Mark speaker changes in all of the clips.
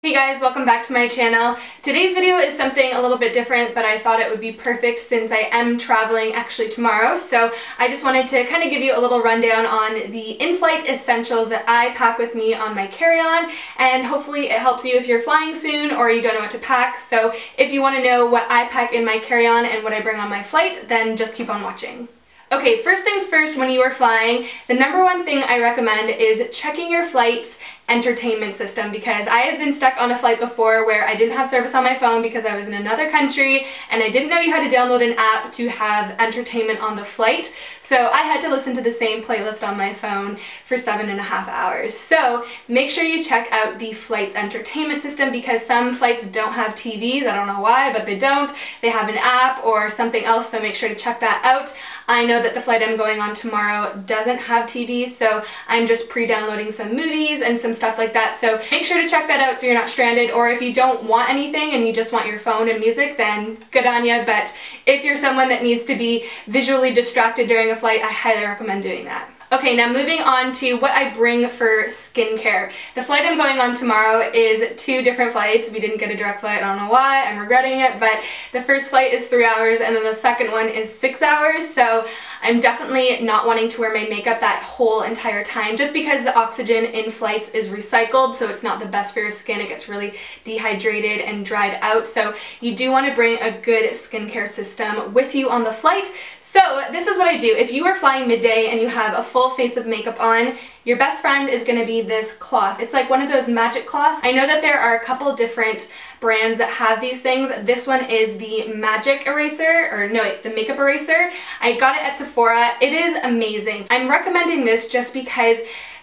Speaker 1: Hey guys, welcome back to my channel. Today's video is something a little bit different, but I thought it would be perfect since I am traveling actually tomorrow. So I just wanted to kind of give you a little rundown on the in-flight essentials that I pack with me on my carry-on, and hopefully it helps you if you're flying soon or you don't know what to pack. So if you want to know what I pack in my carry-on and what I bring on my flight, then just keep on watching. Okay, first things first, when you are flying, the number one thing I recommend is checking your flight's entertainment system, because I have been stuck on a flight before where I didn't have service on my phone because I was in another country and I didn't know you had to download an app to have entertainment on the flight. So I had to listen to the same playlist on my phone for 7.5 hours. So make sure you check out the flight's entertainment system, because some flights don't have TVs. I don't know why, but they don't. They have an app or something else, so make sure to check that out. I know that the flight I'm going on tomorrow doesn't have TV, so I'm just pre-downloading some movies and some stuff like that. So make sure to check that out so you're not stranded, or if you don't want anything and you just want your phone and music, then good on you. But if you're someone that needs to be visually distracted during a flight, I highly recommend doing that. Okay, now moving on to what I bring for skincare. The flight I'm going on tomorrow is 2 different flights. We didn't get a direct flight, I don't know why, I'm regretting it, but the first flight is 3 hours and then the second one is 6 hours, so I'm definitely not wanting to wear my makeup that whole entire time, just because the oxygen in flights is recycled, so it's not the best for your skin. It gets really dehydrated and dried out, so you do want to bring a good skincare system with you on the flight. So this is what I do. If you are flying midday and you have a full face of makeup on, your best friend is going to be this cloth. It's like one of those magic cloths. I know that there are a couple different brands that have these things. This one is the magic eraser, or no wait, the makeup eraser. I got it at Sephora. It is amazing. I'm recommending this just because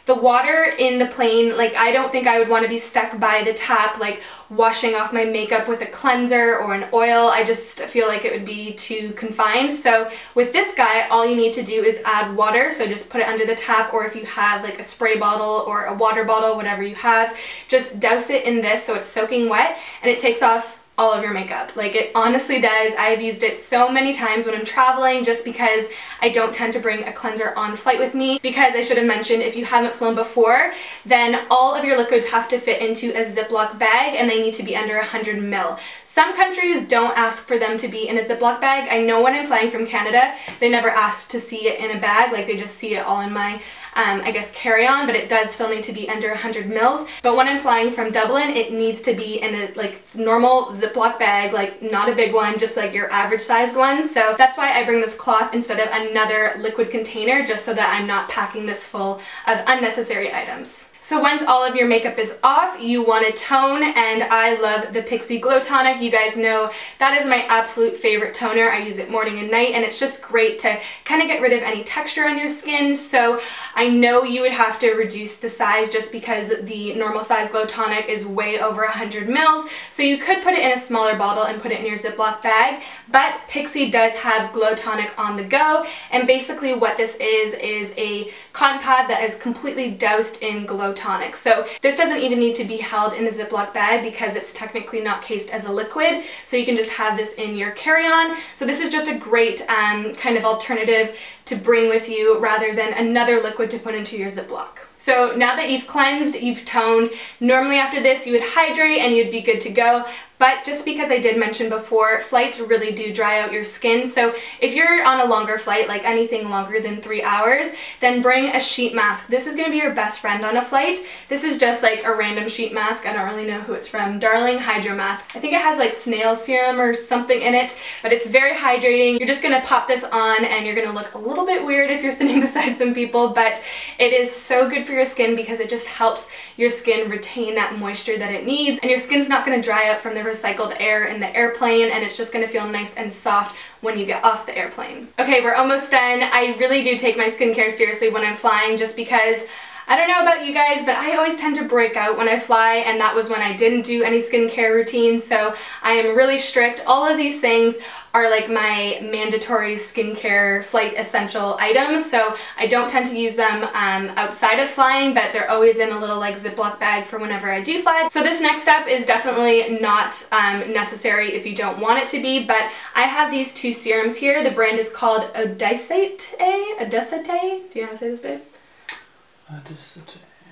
Speaker 1: the water in the plane, like, I don't think I would want to be stuck by the tap, like washing off my makeup with a cleanser or an oil. I just feel like it would be too confined. So with this guy, all you need to do is add water. So just put it under the tap, or if you have like a spray bottle or a water bottle, whatever you have, just douse it in this so it's soaking wet, and it takes off all of your makeup. Like, it honestly does. I've used it so many times when I'm traveling, just because I don't tend to bring a cleanser on flight with me, because I should have mentioned, if you haven't flown before, then all of your liquids have to fit into a Ziploc bag and they need to be under 100 ml. Some countries don't ask for them to be in a Ziploc bag. I know when I'm flying from Canada, they never ask to see it in a bag, like they just see it all in my I guess carry-on, but it does still need to be under 100 ml. But when I'm flying from Dublin, it needs to be in a like normal Ziploc bag, like not a big one, just like your average sized one. So that's why I bring this cloth instead of another liquid container, just so that I'm not packing this full of unnecessary items. So once all of your makeup is off, you want to tone, and I love the Pixi Glow Tonic. You guys know that is my absolute favorite toner. I use it morning and night, and it's just great to kind of get rid of any texture on your skin. So I know you would have to reduce the size just because the normal size Glow Tonic is way over 100 ml. So you could put it in a smaller bottle and put it in your Ziploc bag, but Pixi does have Glow Tonic on the go, and basically what this is a cotton pad that is completely doused in Glow Tonic. So this doesn't even need to be held in the Ziploc bag because it's technically not cased as a liquid, so you can just have this in your carry-on. So this is just a great kind of alternative to bring with you rather than another liquid to put into your Ziploc. So now that you've cleansed, you've toned, normally after this you would hydrate and you'd be good to go. But just because I did mention before, flights really do dry out your skin. So if you're on a longer flight, like anything longer than 3 hours, then bring a sheet mask. This is going to be your best friend on a flight. This is just like a random sheet mask. I don't really know who it's from. Darling Hydro Mask. I think it has like snail serum or something in it, but it's very hydrating. You're just going to pop this on and you're going to look a little bit weird if you're sitting beside some people, but it is so good for your skin because it just helps your skin retain that moisture that it needs, and your skin's not going to dry out from the recycled air in the airplane, and it's just going to feel nice and soft when you get off the airplane. Okay, we're almost done. I really do take my skincare seriously when I'm flying, just because I don't know about you guys, but I always tend to break out when I fly, and that was when I didn't do any skincare routine, so I am really strict. All of these things are like my mandatory skincare flight essential items, so I don't tend to use them outside of flying, but they're always in a little like Ziploc bag for whenever I do fly. So this next step is definitely not necessary if you don't want it to be, but I have these 2 serums here. The brand is called Odacite. Odacite? Do you know how to say this, babe?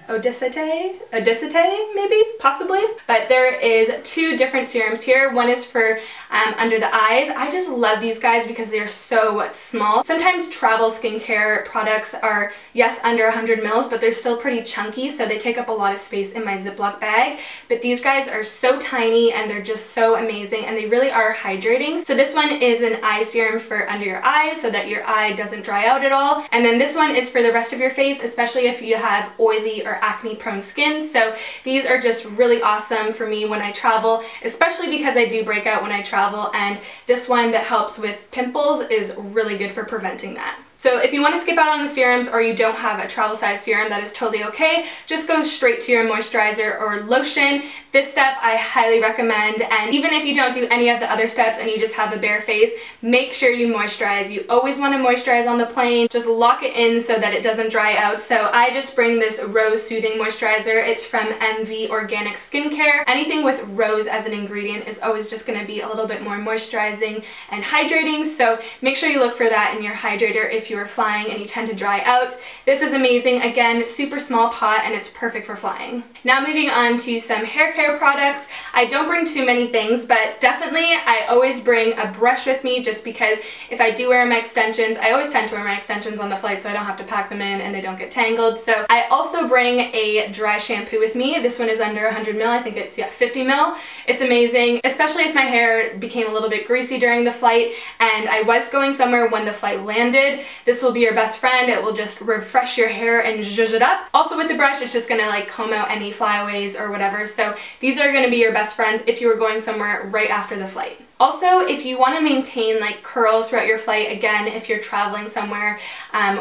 Speaker 1: Odacite, maybe, possibly. But there is 2 different serums here. One is for under the eyes. I just love these guys because they're so small. Sometimes travel skincare products are, yes, under 100 mils, but they're still pretty chunky, so they take up a lot of space in my Ziploc bag. But these guys are so tiny and they're just so amazing, and they really are hydrating. So this one is an eye serum for under your eyes so that your eye doesn't dry out at all. And then this one is for the rest of your face, especially if you have oily or acne prone skin. So these are just really awesome for me when I travel, especially because I do break out when I travel, and this one that helps with pimples is really good for preventing that. So if you want to skip out on the serums or you don't have a travel size serum, that is totally okay. Just go straight to your moisturizer or lotion. This step I highly recommend, and even if you don't do any of the other steps and you just have a bare face, make sure you moisturize. You always want to moisturize on the plane. Just lock it in so that it doesn't dry out. So I just bring this Rose Soothing Moisturizer. It's from MV Organic Skincare. Anything with rose as an ingredient is always just going to be a little bit more moisturizing and hydrating. So make sure you look for that in your hydrator if you are flying and you tend to dry out. This is amazing. Again, super small pot, and it's perfect for flying. Now moving on to some hair care products. I don't bring too many things, but definitely I always bring a brush with me, just because if I do wear my extensions, I always tend to wear my extensions on the flight so I don't have to pack them in and they don't get tangled. So I also bring a dry shampoo with me. This one is under 100 mil. I think it's, yeah, 50 mil. It's amazing, especially if my hair became a little bit greasy during the flight and I was going somewhere when the flight landed. This will be your best friend. It will just refresh your hair and zhuzh it up. Also with the brush, it's just gonna like comb out any flyaways or whatever. So these are gonna be your best friends if you were going somewhere right after the flight. Also, if you want to maintain like curls throughout your flight, again, if you're traveling somewhere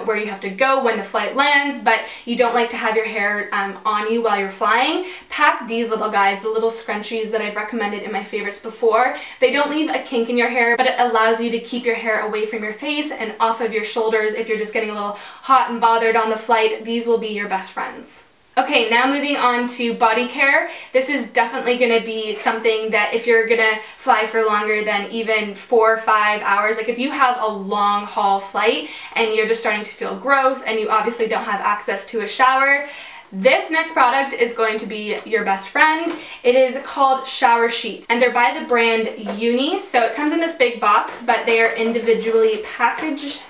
Speaker 1: where you have to go when the flight lands, but you don't like to have your hair on you while you're flying, pack these little guys, the little scrunchies that I've recommended in my favorites before. They don't leave a kink in your hair, but it allows you to keep your hair away from your face and off of your shoulders if you're just getting a little hot and bothered on the flight. These will be your best friends. Okay, now moving on to body care. This is definitely going to be something that if you're going to fly for longer than even 4 or 5 hours, like if you have a long haul flight and you're just starting to feel gross and you obviously don't have access to a shower, this next product is going to be your best friend. It is called Shower Sheets, and they're by the brand Yuni. So it comes in this big box, but they are individually packaged.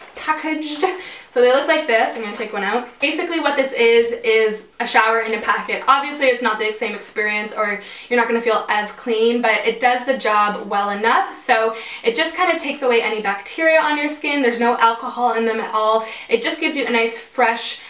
Speaker 1: So they look like this. I'm going to take one out. Basically what this is a shower in a packet. Obviously it's not the same experience, or you're not going to feel as clean, but it does the job well enough. So it just kind of takes away any bacteria on your skin. There's no alcohol in them at all. It just gives you a nice fresh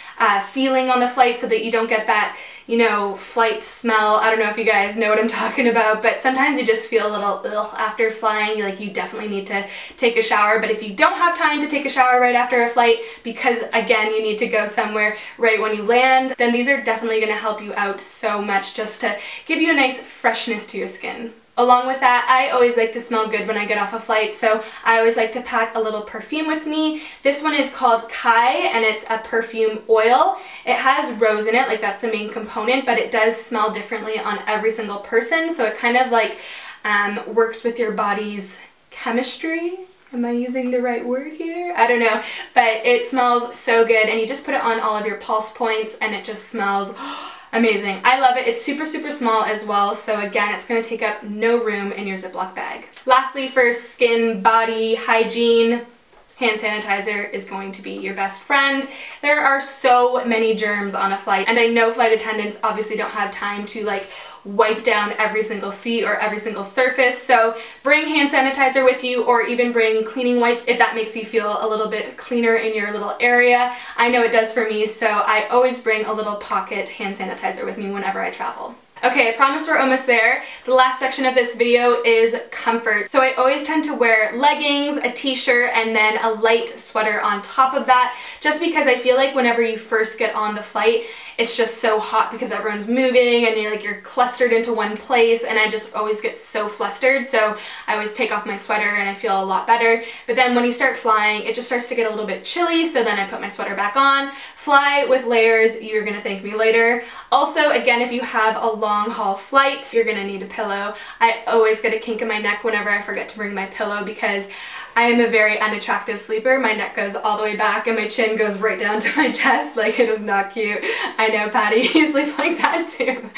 Speaker 1: feeling on the flight so that you don't get that, you know, flight smell. I don't know if you guys know what I'm talking about, but sometimes you just feel a little ugh after flying. You definitely need to take a shower. But if you don't have time to take a shower right after a flight, because again, you need to go somewhere right when you land, then these are definitely going to help you out so much, just to give you a nice freshness to your skin. Along with that, I always like to smell good when I get off a flight, so I always like to pack a little perfume with me. This one is called Kai, and it's a perfume oil. It has rose in it, like that's the main component, but it does smell differently on every single person, so it kind of like works with your body's chemistry. Am I using the right word here? I don't know, but it smells so good, and you just put it on all of your pulse points and it just smells amazing. I love it. It's super, super small as well, so again, it's going to take up no room in your Ziploc bag. Lastly, for skin, body, hygiene, hand sanitizer is going to be your best friend. There are so many germs on a flight, and I know flight attendants obviously don't have time to like wipe down every single seat or every single surface, so bring hand sanitizer with you, or even bring cleaning wipes if that makes you feel a little bit cleaner in your little area. I know it does for me, so I always bring a little pocket hand sanitizer with me whenever I travel. Okay, I promise we're almost there. The last section of this video is comfort. So I always tend to wear leggings, a t-shirt, and then a light sweater on top of that, just because I feel like whenever you first get on the flight, it's just so hot because everyone's moving and you're clustered into one place, and I just always get so flustered. So I always take off my sweater and I feel a lot better. But then when you start flying, it just starts to get a little bit chilly, so then I put my sweater back on. Fly with layers, you're gonna thank me later. Also, again, if you have a long haul flight, you're gonna need a pillow. I always get a kink in my neck whenever I forget to bring my pillow, because I am a very unattractive sleeper. My neck goes all the way back and my chin goes right down to my chest. Like, it is not cute. I know, Patty, you sleep like that too.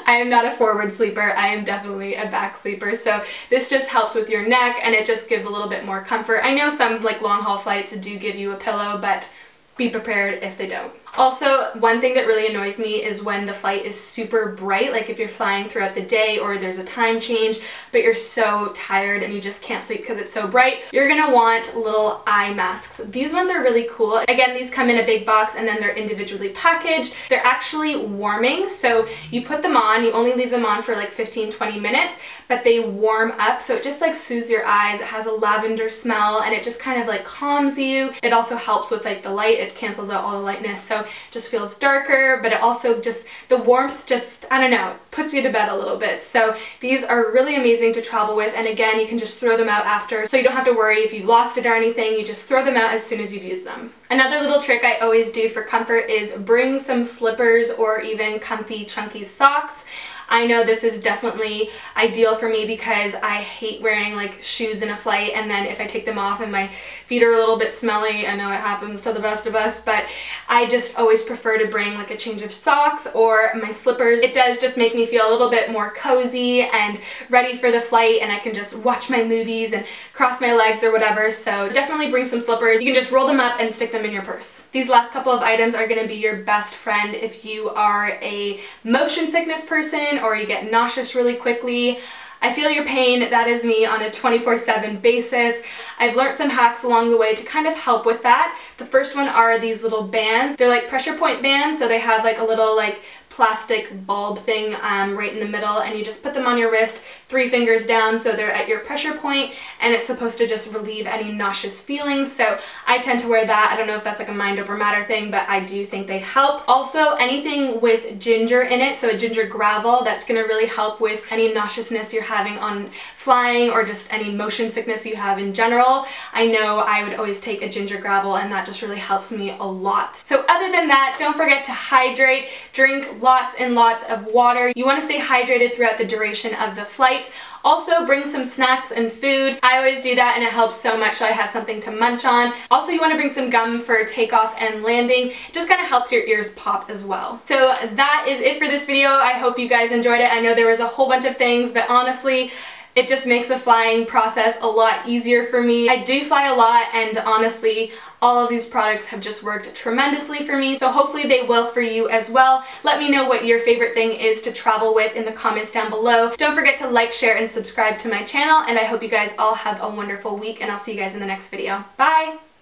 Speaker 1: I am not a forward sleeper, I am definitely a back sleeper, so this just helps with your neck and it just gives a little bit more comfort. I know some like long haul flights do give you a pillow, but be prepared if they don't. Also, one thing that really annoys me is when the flight is super bright, like if you're flying throughout the day or there's a time change, but you're so tired and you just can't sleep because it's so bright, you're gonna want little eye masks. These ones are really cool. Again, these come in a big box and then they're individually packaged. They're actually warming, so you put them on, you only leave them on for like 15-20 minutes, but they warm up, so it just like soothes your eyes. It has a lavender smell and it just kind of like calms you. It also helps with like the light, it cancels out all the lightness, so it just feels darker, but it also just, the warmth just, I don't know, puts you to bed a little bit. So these are really amazing to travel with, and again, you can just throw them out after, so you don't have to worry if you've lost it or anything. You just throw them out as soon as you've used them. Another little trick I always do for comfort is bring some slippers or even comfy chunky socks. I know this is definitely ideal for me because I hate wearing like shoes in a flight, and then if I take them off and my feet are a little bit smelly, I know it happens to the best of us, but I just always prefer to bring like a change of socks or my slippers. It does just make me feel a little bit more cozy and ready for the flight, and I can just watch my movies and cross my legs or whatever, so definitely bring some slippers. You can just roll them up and stick them in your purse. These last couple of items are going to be your best friend if you are a motion sickness person or you get nauseous really quickly. I feel your pain, that is me on a 24/7 basis. I've learned some hacks along the way to kind of help with that. The first one are these little bands. They're like pressure point bands, so they have like a little like plastic bulb thing right in the middle, and you just put them on your wrist, 3 fingers down, so they're at your pressure point, and it's supposed to just relieve any nauseous feelings. So I tend to wear that. I don't know if that's like a mind over matter thing, but I do think they help. Also, anything with ginger in it, so a ginger gravel, that's going to really help with any nauseousness you're having on flying or just any motion sickness you have in general. I know I would always take a ginger gravel, and that just really helps me a lot. So other than that, don't forget to hydrate. Drink lots and lots of water. You want to stay hydrated throughout the duration of the flight. Also, bring some snacks and food. I always do that and it helps so much, so I have something to munch on. Also, you want to bring some gum for takeoff and landing. It just kind of helps your ears pop as well. So that is it for this video. I hope you guys enjoyed it. I know there was a whole bunch of things, but honestly, it just makes the flying process a lot easier for me. I do fly a lot, and honestly, all of these products have just worked tremendously for me, so hopefully they will for you as well. Let me know what your favorite thing is to travel with in the comments down below. Don't forget to like, share, and subscribe to my channel, and I hope you guys all have a wonderful week, and I'll see you guys in the next video. Bye!